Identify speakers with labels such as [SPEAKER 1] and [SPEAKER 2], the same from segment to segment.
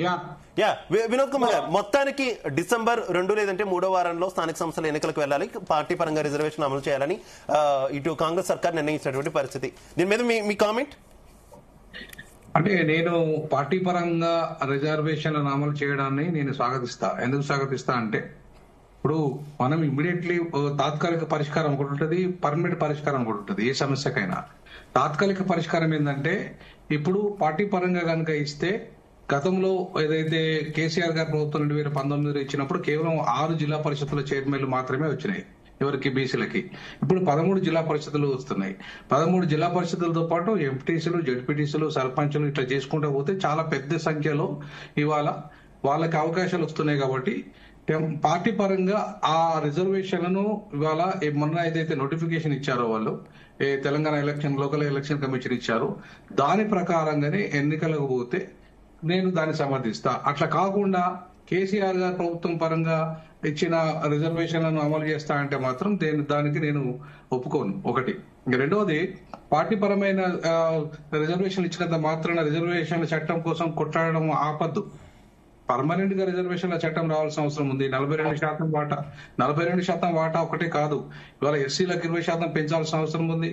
[SPEAKER 1] Yeah
[SPEAKER 2] yeah Vinod Kumar గారు, మొత్తానికి December 2 లేదంటే 3వ వారంలో స్థానిక సంస్థల ఎన్నికలకు వెళ్ళాలి, పార్టీ పరంగా రిజర్వేషన్ అమలు చేయాలని ఇటు కాంగ్రెస్ సర్కార్ నిర్ణయించినటువంటి పరిస్థితి. దీని మీద మీ కామెంట్?
[SPEAKER 1] అంటే నేను పార్టీ పరంగా రిజర్వేషన్లను అమలు చేయడాన్ని నేను స్వాగతిస్తా. ఎందుకు స్వాగతిస్తా అంటే ఇప్పుడు మనం ఇమ్మీడియట్లీ తాత్కాలిక పరిష్కారం ఒకటి ఉంటుంది, పర్మనెంట్ పరిష్కారం ఒకటి ఉంటుంది. ఏ సమస్యకైనా తాత్కాలిక పరిష్కారం ఏంటంటే ఇప్పుడు పార్టీ పరంగా కనుక ఇస్తే, గతంలో ఏదైతే కేసీఆర్ గారి ప్రభుత్వం 2019 ఇచ్చినప్పుడు కేవలం 6 జిల్లా పరిషత్తుల చైర్మన్లు మాత్రమే వచ్చినాయి ఎవరికి, బీసీలకి. ఇప్పుడు 13 జిల్లా పరిషత్తులు వస్తున్నాయి. 13 జిల్లా పరిషత్తులతో పాటు ఎంపీటీసీలు, జడ్పీటీసీలు, సర్పంచులు ఇట్లా చేసుకుంటూ పోతే చాలా పెద్ద సంఖ్యలో ఇవాళ వాళ్ళకి అవకాశాలు వస్తున్నాయి. కాబట్టి పార్టీ పరంగా ఆ రిజర్వేషన్లను ఇవాళ మొన్న ఏదైతే నోటిఫికేషన్ ఇచ్చారో వాళ్ళు తెలంగాణ లోకల్ ఎలక్షన్ కమిషన్ ఇచ్చారు, దాని ప్రకారంగానే ఎన్నికలకు పోతే నేను దాన్ని సమర్థిస్తా. అట్లా కాకుండా కేసీఆర్ గారి ప్రభుత్వం పరంగా ఇచ్చిన రిజర్వేషన్లను అమలు చేస్తా అంటే మాత్రం దానికి నేను ఒప్పుకోను. ఒకటి. రెండవది, పార్టీ పరమైన రిజర్వేషన్లు ఇచ్చినంత మాత్రాన రిజర్వేషన్ల చట్టం కోసం కొట్లాడడం ఆపద్దు. పర్మనెంట్ గా రిజర్వేషన్ల చట్టం రావాల్సిన అవసరం ఉంది. 42% వాటా ఒకటే కాదు, ఇవాళ ఎస్సీలకు 20% పెంచాల్సిన అవసరం ఉంది,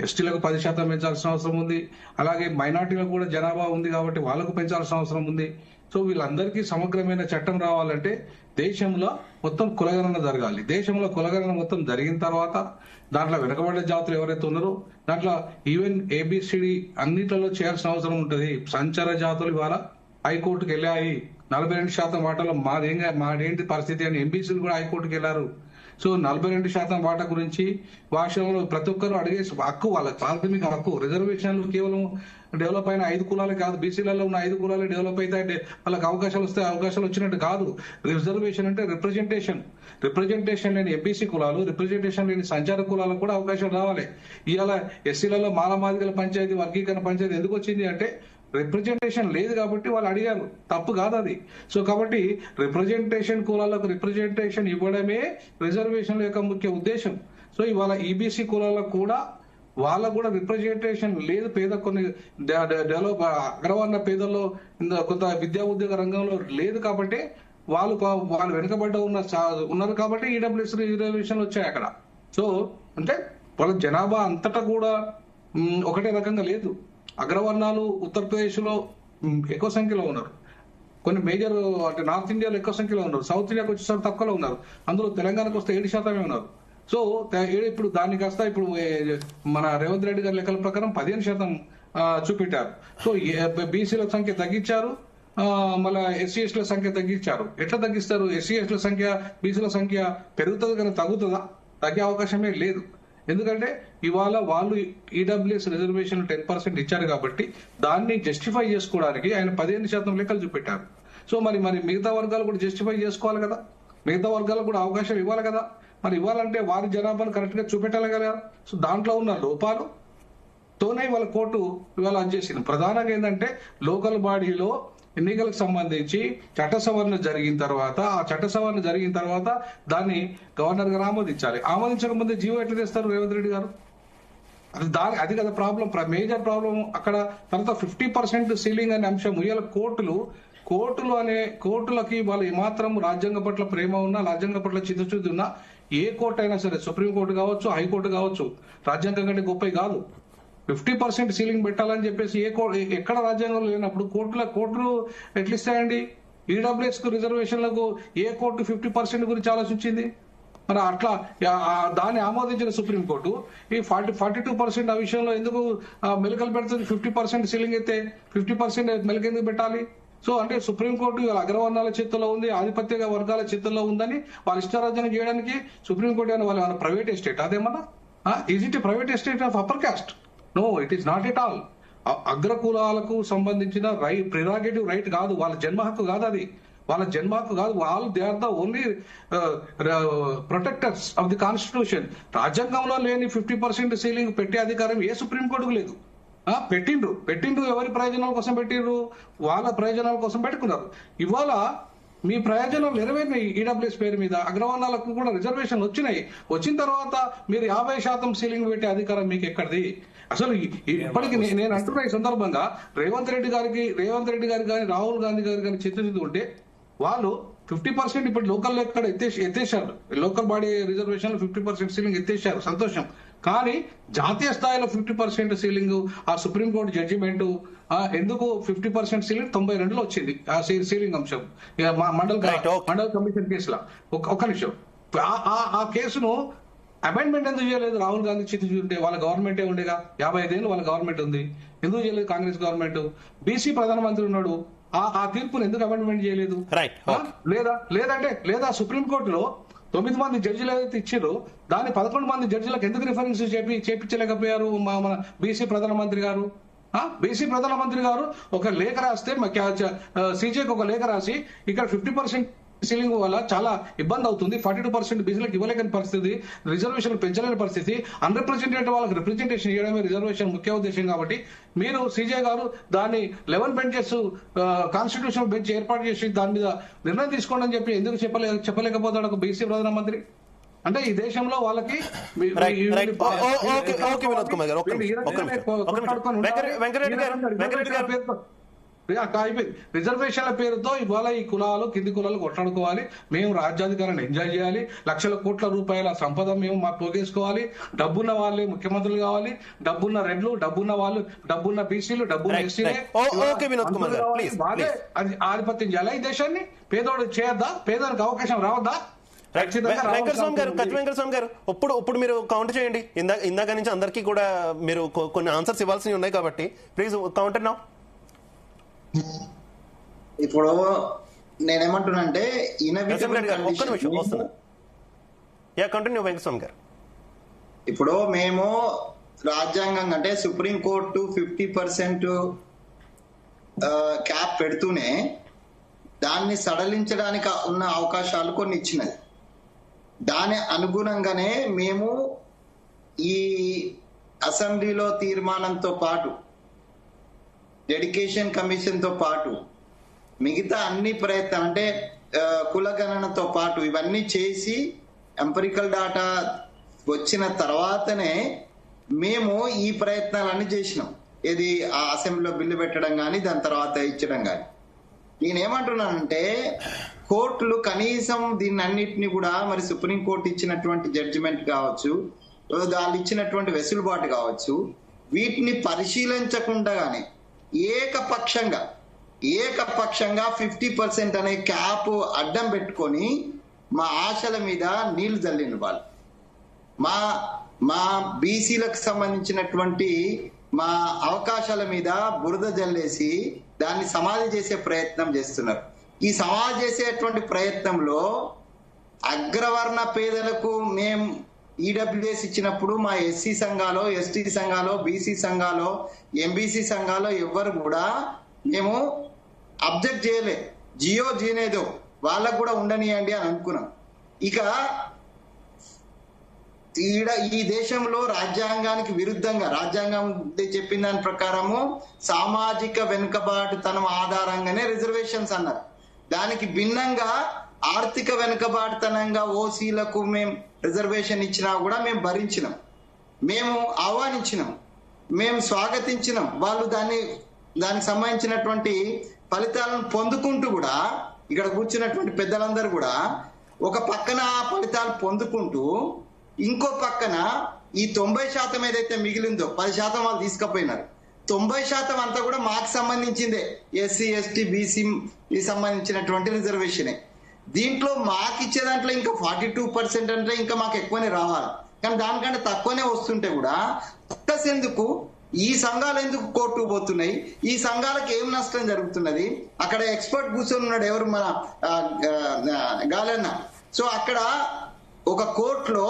[SPEAKER 1] ఎస్టీలకు 10% పెంచాల్సిన అవసరం ఉంది, అలాగే మైనార్టీలకు కూడా జనాభా ఉంది కాబట్టి వాళ్ళకు పెంచాల్సిన అవసరం ఉంది. సో వీళ్ళందరికీ సమగ్రమైన చట్టం రావాలంటే దేశంలో మొత్తం కులగణన జరగాలి. దేశంలో కులగణన మొత్తం జరిగిన తర్వాత దాంట్లో వెనుకబడ్డ జాతులు ఎవరైతే ఉన్నారో దాంట్లో ఈవెన్ ఏబిసిడి అన్నిట్లలో చేయాల్సిన అవసరం ఉంటుంది. సంచార జాతులు ఇవాళ హైకోర్టుకు వెళ్ళాయి. 42% వాటాలో మాదేంటి పరిస్థితి అని ఎంబీసీలు కూడా హైకోర్టుకు వెళ్లారు. సో 42% వాటా గురించి భాషలో ప్రతి ఒక్కరు అడిగే హక్కు, వాళ్ళ ప్రాథమిక హక్కు. రిజర్వేషన్లు కేవలం డెవలప్ అయిన 5 కులాలే కాదు, బీసీలలో ఉన్న 5 కులాలే డెవలప్ అయితే వాళ్ళకి అవకాశాలు వస్తే అవకాశాలు వచ్చినట్టు కాదు. రిజర్వేషన్ అంటే రిప్రజెంటేషన్ లేని ఎంబీసీ కులాలు, రిప్రజెంటేషన్ లేని సంచార కులాలకు కూడా అవకాశం రావాలి. ఇవాళ ఎస్సీలలో మాలమాదిగల పంచాయతీ, వర్గీకరణ పంచాయతీ ఎందుకు వచ్చింది అంటే రిప్రజెంటేషన్ లేదు కాబట్టి వాళ్ళు అడిగారు. తప్పు కాదు అది. సో కాబట్టి రిప్రజెంటేషన్ కులాలకు రిప్రజెంటేషన్ ఇవ్వడమే రిజర్వేషన్ల యొక్క ముఖ్య ఉద్దేశం. సో ఇవాళ ఈబీసీ కులాలకు కూడా వాళ్ళకు కూడా రిప్రజెంటేషన్ లేదు. కొన్ని డెవలప్ అగ్రవర్ణ పేదల్లో కొంత విద్యా ఉద్యోగ రంగంలో లేదు కాబట్టి వాళ్ళు వెనుకబడ్డ ఉన్నారు కాబట్టి ఈడబ్ల్యూఎస్ రిజర్వేషన్లు వచ్చాయి అక్కడ. సో అంటే వాళ్ళ జనాభా అంతటా కూడా ఒకటే రకంగా లేదు. అగ్రవర్ణాలు ఉత్తరప్రదేశ్ లో ఎక్కువ సంఖ్యలో ఉన్నారు, కొన్ని మేజర్ అంటే నార్త్ ఇండియాలో ఎక్కువ సంఖ్యలో ఉన్నారు, సౌత్ ఇండియాకి వచ్చేసరికి తక్కువలో ఉన్నారు, అందులో తెలంగాణకు వస్తే 7% ఉన్నారు. సో ఇప్పుడు దాన్ని కాస్త ఇప్పుడు మన రేవంత్ రెడ్డి గారి లెక్కల ప్రకారం 15% చూపెట్టారు. సో బీసీల సంఖ్య తగ్గించారు, మళ్ళీ ఎస్సీ ఎస్టీల సంఖ్య తగ్గించారు. ఎట్లా తగ్గిస్తారు? ఎస్సీ ఎస్టీల సంఖ్య, బీసీల సంఖ్య పెరుగుతుంది కానీ తగ్గుతుందా? తగ్గే అవకాశమే లేదు. ఎందుకంటే ఇవాళ వాళ్ళు ఈడబ్ల్యూఎస్ రిజర్వేషన్ 10% ఇచ్చారు కాబట్టి దాన్ని జస్టిఫై చేసుకోవడానికి ఆయన 15% లెక్కలు చూపెట్టారు. సో మరి మిగతా వర్గాలు కూడా జస్టిఫై చేసుకోవాలి కదా, మిగతా వర్గాలకు కూడా అవకాశం ఇవ్వాలి కదా. మరి ఇవ్వాలంటే వారి జనాభాను కరెక్ట్ గా చూపెట్టాలి కదా. సో దాంట్లో ఉన్న లోపాలతోనే వాళ్ళ కోర్టు ఇవాళ చేసింది. ప్రధానంగా ఏంటంటే లోకల్ బాడీలో ఎన్నికలకు సంబంధించి చట్ట సవరణ జరిగిన తర్వాత దాన్ని గవర్నర్ గారు ఆమోదించాలి. ఆమోదించక ముందే జీవో ఎట్లా తెస్తారు రేవంత్ రెడ్డి గారు? అది కదా ప్రాబ్లం, మేజర్ ప్రాబ్లం అక్కడ. తర్వాత 50% సీలింగ్ అనే అంశం. ఇవాళ కోర్టులకి వాళ్ళు ఏమాత్రం రాజ్యాంగం పట్ల ప్రేమ ఉన్నా, రాజ్యాంగం పట్ల చిత్తశుద్ధి ఉన్నా, ఏ కోర్టు అయినా సరే, సుప్రీంకోర్టు కావచ్చు, హైకోర్టు కావచ్చు, రాజ్యాంగం కంటే గొప్పవి కాదు. 50% సీలింగ్ పెట్టాలని చెప్పేసి ఎక్కడ రాజ్యాంగంలో లేనప్పుడు కోర్టులు ఎట్లా ఇస్తాయండి? ఈడబ్ల్యూఎస్ కు రిజర్వేషన్లకు ఏ కోర్టు 50% గురించి ఆలోచించింది? మరి అట్లా దాన్ని ఆమోదించిన సుప్రీంకోర్టు ఈ 42% ఆ విషయంలో ఎందుకు మెలికలు పెడుతుంది? 50% సీలింగ్ అయితే 50% మెలిక ఎందుకు పెట్టాలి? సో అంటే సుప్రీంకోర్టు అగ్రవర్ణాల చేతుల్లో ఉంది, ఆధిపత్య వర్గాల చేతుల్లో ఉందని వాళ్ళ ఇష్టారాజ్యం చేయడానికి సుప్రీంకోర్టు అని వాళ్ళ ప్రైవేట్ ఎస్టేట్ అదేమన్నా? Is it private estate of upper caste? No, it is not at all. అగ్రకులాలకు సంబంధించిన ప్రిరాగేటివ్ రైట్ కాదు, వాళ్ళ జన్మ హక్కు కాదు అది. వాళ్ళ జన్మ హక్కు కాదు. They are the only protectors of the constitution. రాజ్యాంగంలో లేని 50% సీలింగ్ పెట్టే అధికారం ఏ సుప్రీంకోర్టుకు లేదు. పెట్టిండ్రు ఎవరి ప్రయోజనాల కోసం పెట్టిండ్రు? వాళ్ళ ప్రయోజనాల కోసం పెట్టుకున్నారు. ఇవాళ మీ ప్రయోజనాలు నెరవేరినాయి. ఈడబ్ల్యూఎస్ పేరు మీద అగ్రవర్ణాలకు కూడా రిజర్వేషన్ వచ్చినాయి. వచ్చిన తర్వాత మీరు 50% సీలింగ్ పెట్టే అధికారం మీకు ఎక్కడిది? అసలు ఇప్పటికి నేను అంటున్నా ఈ సందర్భంగా రేవంత్ రెడ్డి గారికి కానీ రాహుల్ గాంధీ గారికి కానీ చిత్తశుద్ధి ఉంటే వాళ్ళు 50% ఇప్పుడు లోకల్ ఎక్కడ ఎత్తేసారు, లోకల్ బాడీ రిజర్వేషన్ 50% సీలింగ్ ఎత్తేసారు, సంతోషం. కానీ జాతీయ స్థాయిలో 50% సీలింగ్, ఆ సుప్రీంకోర్టు జడ్జిమెంట్ ఎందుకు 50% సీలింగ్ 92లో వచ్చింది ఆ సీలింగ్ అంశం మండల్ కమిషన్ కేసులో. ఒక నిమిషం, ఆ కేసును అమెండ్మెంట్ ఎందుకు చేయలేదు? రాహుల్ గాంధీ చిత్తశుద్ధి ఉంటే వాళ్ళ గవర్నమెంటే ఉండేగా, 55 ఏళ్ళు వాళ్ళ గవర్నమెంట్ ఉంది, ఎందుకు చేయలేదు కాంగ్రెస్ గవర్నమెంట్? బీసీ ప్రధానమంత్రి ఉన్నాడు, ఆ తీర్పును ఎందుకు అమెండ్మెంట్ చేయలేదు? లేదా సుప్రీంకోర్టులో 9 మంది జడ్జిలు ఏదైతే ఇచ్చారో దాన్ని 11 మంది జడ్జిలకు ఎందుకు రిఫరెన్స్ చేపించలేకపోయారు మన బీసీ ప్రధానమంత్రి గారు? బీసీ ప్రధానమంత్రి గారు ఒక లేఖ రాస్తే సీజేకి ఒక లేఖ రాసి ఇక్కడ 50% సీలింగ్ వల్ల చాలా ఇబ్బంది అవుతుంది, 42% బీసీలకు ఇవ్వలేని పరిస్థితి, రిజర్వేషన్ పెంచలేని పరిస్థితి, అన్రిప్రజెంటేటివ్ వాళ్ళకి రిప్రజెంటేషన్ ఇవ్వడమే రిజర్వేషన్ ముఖ్య ఉద్దేశం. కాబట్టి మీరు సీజే గారు దాన్ని 11 బెంచెస్ కాన్స్టిట్యూషన్ బెంచ్ ఏర్పాటు చేసి దాని మీద నిర్ణయం తీసుకోండి అని చెప్పి ఎందుకు చెప్పలేకపోతాడు ఒక బీసీ ప్రధానమంత్రి? అంటే ఈ దేశంలో వాళ్ళకి రిజర్వేషన్ల పేరుతో ఇవాళ ఈ కులాలు కింది కులాలు కొట్లాడుకోవాలి, మేము రాజ్యాధికారాన్ని ఎంజాయ్ చేయాలి, లక్షల కోట్ల రూపాయల సంపద మేము మాకు పోగేసుకోవాలి, డబ్బున్న వాళ్ళే ముఖ్యమంత్రులు కావాలి, డబ్బున్న రెడ్లు, డబ్బున్న వాళ్ళు, డబ్బున్న బీసీలు, డబ్బున్న ఎస్సీలే అది ఆధిపత్యం చేయాలి ఈ దేశాన్ని. పేదోడు చేయొద్దా? పేదోడికి అవకాశం రావద్దా?
[SPEAKER 2] వెంకటస్వామి గారు ఇప్పుడు మీరు కౌంటర్ చేయండి. ఇందాక నుంచి అందరికీ కూడా మీరు కొన్ని ఆన్సర్స్ ఇవ్వాల్సి ఉన్నాయి కాబట్టి ప్లీజ్ కౌంటర్ నౌ.
[SPEAKER 3] ఇప్పుడు నేనేమంటున్నానంటే ఇప్పుడు మేము రాజ్యాంగం అంటే సుప్రీంకోర్టు 50% క్యాప్ పెడుతూనే దాన్ని సడలించడానికి ఉన్న అవకాశాలు కొన్ని ఇచ్చినది. దాని అనుగుణంగానే మేము ఈ అసెంబ్లీలో తీర్మానంతో పాటు డెడికేషన్ కమిషన్ తో పాటు మిగతా అన్ని ప్రయత్నం అంటే కులగణనతో పాటు ఇవన్నీ చేసి ఎంపరికల్ డాటా వచ్చిన తర్వాతనే మేము ఈ ప్రయత్నాలన్నీ చేసినాం. ఇది ఆ అసెంబ్లీలో బిల్లు పెట్టడం కానీ దాని తర్వాత ఇచ్చడం కానీ. నేనేమంటున్నానంటే కోర్టులు కనీసం దీన్ని అన్నిటిని కూడా మరి సుప్రీంకోర్టు ఇచ్చినటువంటి జడ్జిమెంట్ కావచ్చు, వాళ్ళు ఇచ్చినటువంటి వెసులుబాటు కావచ్చు, వీటిని పరిశీలించకుండా గానీ ఏకపక్షంగా 50% అనే క్యాప్ అడ్డం పెట్టుకొని మా ఆశల మీద నీళ్లు జల్లిన వాళ్ళు, మా బీసీలకు సంబంధించినటువంటి మా అవకాశాల మీద బురద జల్లేసి దాన్ని సమాధి చేసే ప్రయత్నం చేస్తున్నారు. ఈ సమాధి చేసేటువంటి ప్రయత్నంలో అగ్రవర్ణ పేదలకు మేము ఈడబ్ల్యూఎస్ ఇచ్చినప్పుడు మా ఎస్సీ సంఘాలో, ఎస్టీ సంఘాలో, బీసీ సంఘాలో, ఎంబీసీ సంఘాలో ఎవ్వరు కూడా మేము అబ్జెక్ట్ చేయలే. జియో జీనేదో వాళ్ళకు కూడా ఉండనియండి అని అనుకున్నాం. ఇక ఈ దేశంలో రాజ్యాంగానికి విరుద్ధంగా రాజ్యాంగం చెప్పిన దాని ప్రకారము సామాజిక వెనుకబాటుతనం ఆధారంగానే రిజర్వేషన్స్ అన్నారు. దానికి భిన్నంగా ఆర్థిక వెనుకబాటుతనంగా ఓసీలకు మేము రిజర్వేషన్ ఇచ్చినా కూడా మేము భరించినాం, మేము ఆహ్వానించినాం, మేము స్వాగతించినాం. వాళ్ళు దానికి సంబంధించినటువంటి ఫలితాలను పొందుకుంటూ కూడా ఇక్కడ కూర్చున్నటువంటి పెద్దలందరూ కూడా ఒక పక్కన ఆ ఫలితాలు పొందుకుంటూ ఇంకో పక్కన ఈ 90% ఏదైతే మిగిలిందో 10% వాళ్ళు తీసుకుపోయినారు. 90% అంతా కూడా మాకు సంబంధించిందే, ఎస్సీ ఎస్టీ బీసీ సంబంధించినటువంటి రిజర్వేషనే. దీంట్లో మాకు ఇచ్చే దాంట్లో ఇంకా 42% అంటే ఇంకా మాకు ఎక్కువనే రావాలి, కానీ దానికంటే తక్కువనే వస్తుంటే కూడా ఎందుకు ఈ సంఘాలు ఎందుకు కోర్టుకు పోతున్నాయి? ఈ సంఘాలకు ఏం నష్టం జరుగుతున్నది? అక్కడ ఎక్స్పర్ట్ కూర్చొని ఉన్నాడు, ఎవరు మన గాలన్న. సో అక్కడ ఒక కోర్టులో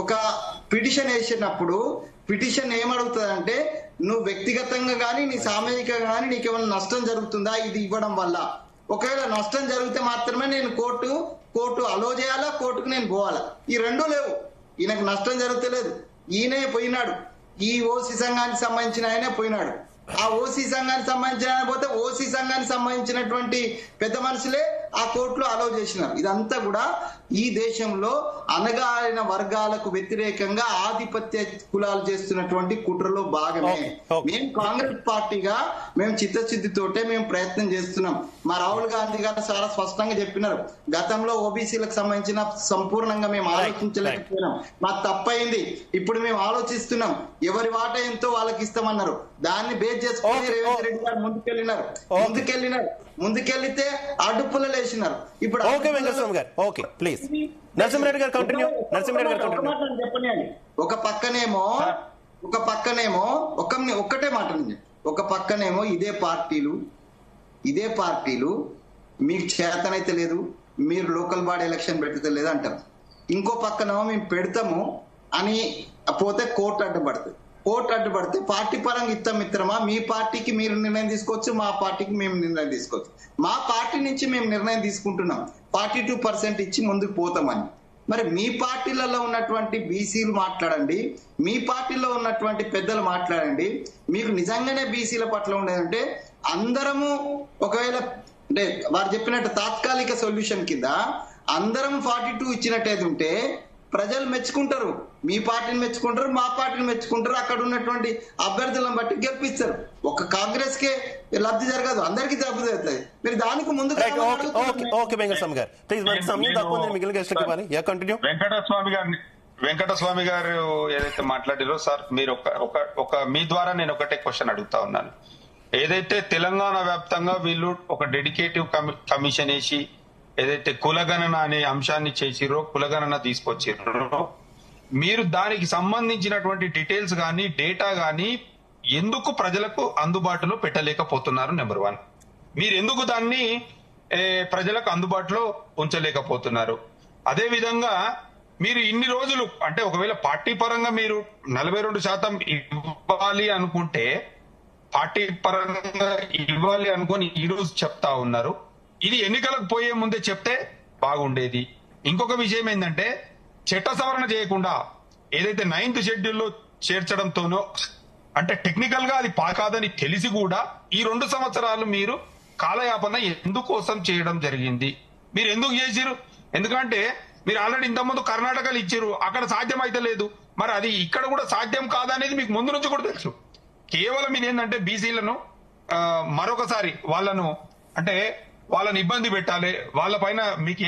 [SPEAKER 3] ఒక పిటిషన్ వేసినప్పుడు పిటిషన్ ఏమడుగుతుందంటే నువ్వు వ్యక్తిగతంగా కానీ నీ సామాజికంగా కానీ నీకేమైనా నష్టం జరుగుతుందా ఇది ఇవ్వడం వల్ల? ఒకవేళ నష్టం జరిగితే మాత్రమే నేను కోర్టు అలో చేయాలా, కోర్టుకు నేను పోవాలా. ఈ రెండూ లేవు. ఈయనకు నష్టం జరుగుతలేదు, ఈయనే పోయినాడు, ఈ ఓసీ సంఘానికి సంబంధించిన ఆయనే పోయినాడు. ఆ ఓసీ సంఘానికి సంబంధించిన ఆయన పోతే ఓసీ సంఘానికి సంబంధించినటువంటి పెద్ద మనుషులే ఆ కోర్టులో అలౌ చేసినారు. ఇదంతా కూడా ఈ దేశంలో అనగారిన వర్గాలకు వ్యతిరేకంగా ఆధిపత్య కులాలు చేస్తున్నటువంటి కుట్రలో భాగమే. మేము కాంగ్రెస్ పార్టీగా మేము చిత్తశుద్ధితోటే మేము ప్రయత్నం చేస్తున్నాం. మా రాహుల్ గాంధీ గారు చాలా స్పష్టంగా చెప్పినారు, గతంలో ఓబీసీలకు సంబంధించిన సంపూర్ణంగా మేము ఆలోచించలేకపోయినాం, మాకు తప్పైంది, ఇప్పుడు మేము ఆలోచిస్తున్నాం, ఎవరి వాటా ఎంతో వాళ్ళకి ఇస్తామన్నారు. దాన్ని బేస్ చేసుకుని రేవంత్ రెడ్డి గారు ముందుకెళ్లితే అడుపులు లేచినారు. ఇప్పుడు ఒక పక్కనేమో ఒక్కటే మాట నుంచి ఒక పక్కనేమో ఇదే పార్టీలు మీకు చేతనైతే లేదు, మీరు లోకల్ బాడీ ఎలక్షన్ పెడితే లేదు అంటారు. ఇంకో పక్కనేమో మేము పెడతాము అని పోతే కోర్టు అడ్డుపడితే పార్టీ పరంగా మిత్రమా, మీ పార్టీకి మీరు నిర్ణయం తీసుకోవచ్చు, మా పార్టీకి మేము నిర్ణయం తీసుకోవచ్చు. మా పార్టీ నుంచి మేము నిర్ణయం తీసుకుంటున్నాం 42% ఇచ్చి ముందుకు పోతామని. మరి మీ పార్టీలలో ఉన్నటువంటి బీసీలు మాట్లాడండి, మీ పార్టీలో ఉన్నటువంటి పెద్దలు మాట్లాడండి. మీకు నిజంగానే బీసీల పట్ల ఉండేదంటే అందరము ఒకవేళ అంటే వారు చెప్పినట్టు తాత్కాలిక సొల్యూషన్ కింద అందరం 42 ఇచ్చినట్టయితే ఉంటే ప్రజలు మెచ్చుకుంటారు, మీ పార్టీని మెచ్చుకుంటారు, మా పార్టీని మెచ్చుకుంటారు, అక్కడ ఉన్నటువంటి అభ్యర్థులను బట్టి గెలిపిస్తారు. ఒక కాంగ్రెస్ కే లబ్ధి జరగదు, అందరికీ లబ్ధి జరుగుతుంది. మీరు దానికి ముందు
[SPEAKER 4] వెంకటస్వామి గారు ఏదైతే మాట్లాడారో సార్, మీరు ఒక మీ ద్వారా నేను ఒకటే క్వశ్చన్ అడుగుతా ఉన్నాను. ఏదైతే తెలంగాణ వ్యాప్తంగా వీళ్ళు ఒక డెడికేటివ్ కమిషన్ వేసి ఏదైతే కులగణన అనే అంశాన్ని చేసిరో, కులగణన తీసుకొచ్చిరో, మీరు దానికి సంబంధించినటువంటి డీటెయిల్స్ కానీ డేటా కానీ ఎందుకు ప్రజలకు అందుబాటులో పెట్టలేకపోతున్నారు? నెంబర్ 1, మీరు ఎందుకు దాన్ని ప్రజలకు అందుబాటులో ఉంచలేకపోతున్నారు? అదే విధంగా మీరు ఇన్ని రోజులు అంటే ఒకవేళ పార్టీ పరంగా మీరు 42% ఇవ్వాలి అనుకుంటే, పార్టీ పరంగా ఇవ్వాలి అనుకొని ఈ రోజు చెప్తా ఉన్నారు. ఇది ఎన్నికలకు పోయే ముందే చెప్తే బాగుండేది. ఇంకొక విషయం ఏంటంటే, చట్ట సవరణ చేయకుండా ఏదైతే 9th షెడ్యూల్లో చేర్చడంతోనో, అంటే టెక్నికల్ గా అది కాదని తెలిసి కూడా ఈ 2 సంవత్సరాలు మీరు కాలయాపన ఎందుకోసం చేయడం జరిగింది? మీరు ఎందుకు చేసిరు? ఎందుకంటే మీరు ఆల్రెడీ ఇంతకుముందు కర్ణాటకలో ఇచ్చారు, అక్కడ సాధ్యం అయితే లేదు. మరి అది ఇక్కడ కూడా సాధ్యం కాదనేది మీకు ముందు నుంచి కూడా తెలుసు. కేవలం ఇది ఏంటంటే బీసీలను మరొకసారి వాళ్ళని ఇబ్బంది పెట్టాలి, వాళ్ళ పైన మీకు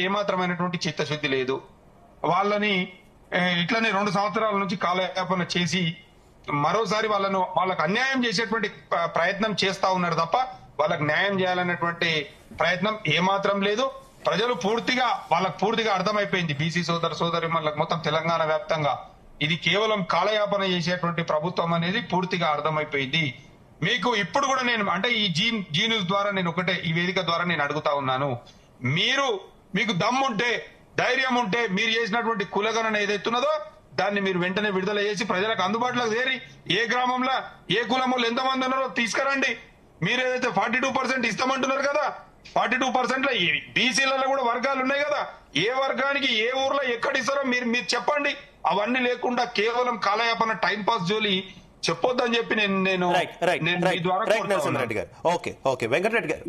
[SPEAKER 4] ఏమాత్రమైనటువంటి చిత్తశుద్ధి లేదు. వాళ్ళని ఇట్లనే 2 సంవత్సరాల నుంచి కాలయాపన చేసి మరోసారి వాళ్ళకు అన్యాయం చేసేటువంటి ప్రయత్నం చేస్తా ఉన్నారు తప్ప వాళ్ళకి న్యాయం చేయాలనేటువంటి ప్రయత్నం ఏమాత్రం లేదు. ప్రజలు వాళ్ళకు పూర్తిగా అర్థమైపోయింది. బీసీ సోదరి మనలకు మొత్తం తెలంగాణ వ్యాప్తంగా ఇది కేవలం కాలయాపన చేసేటువంటి ప్రభుత్వం అనేది పూర్తిగా అర్థమైపోయింది. మీకు ఇప్పుడు కూడా నేను అంటే ఈ జీ న్యూస్ ద్వారా నేను ఒకటే ఈ వేదిక ద్వారా నేను అడుగుతా ఉన్నాను, మీకు దమ్ముంటే ధైర్యం ఉంటే మీరు చేసినటువంటి కులగణన ఏదైతున్నదో దాన్ని మీరు వెంటనే విడుదల చేసి ప్రజలకు అందుబాటులోకి చేరి ఏ గ్రామంలో ఏ కులములు ఎంతమంది ఉన్నారో తీసుకురండి. మీరు ఏదైతే 42% ఇస్తామంటున్నారు కదా, 42% లో బీసీలలో కూడా వర్గాలు ఉన్నాయి కదా, ఏ వర్గానికి ఏ ఊర్లో ఎక్కడ ఇస్తారో మీరు చెప్పండి. అవన్నీ లేకుండా కేవలం కాలయాపన టైం పాస్ జోలి చెప్పొద్దని చెప్పి నేను
[SPEAKER 2] వెంకటరెడ్డి గారు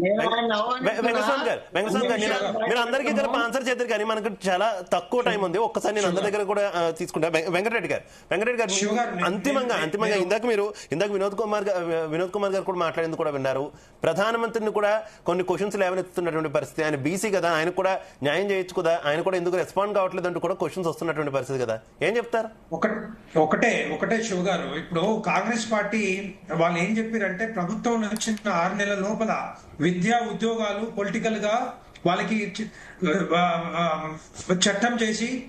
[SPEAKER 2] మీరు అందరికీ కలిపి ఆన్సర్ చేద్దరు కానీ మనకు చాలా తక్కువ టైం ఉంది. ఒక్కసారి నేను అందరి దగ్గర కూడా తీసుకుంటా. వెంకటరెడ్డి గారు అంతిమంగా ఇందాక వినోద్ కుమార్ గారు కూడా మాట్లాడేందుకు కూడా విన్నారు. ప్రధానమంత్రిని కూడా కొన్ని క్వశ్చన్స్ లేవనెత్తుతున్నటువంటి పరిస్థితి. ఆయన బీసీ కదా, ఆయన కూడా న్యాయం చేయొచ్చు కదా, ఆయన కూడా ఎందుకు రెస్పాండ్ కావట్లేదు అంటూ కూడా క్వశ్చన్స్ వస్తున్నటువంటి పరిస్థితి కదా, ఏం చెప్తారు?
[SPEAKER 5] ఒకటే శివ గారు, ఇప్పుడు కాంగ్రెస్ పార్టీ వాళ్ళు ఏం చెప్పారంటే ప్రభుత్వం వచ్చిన 6 నెలల లోపల విద్యా ఉద్యోగాలు పొలిటికల్ గా వాళ్ళకి చట్టం చేసి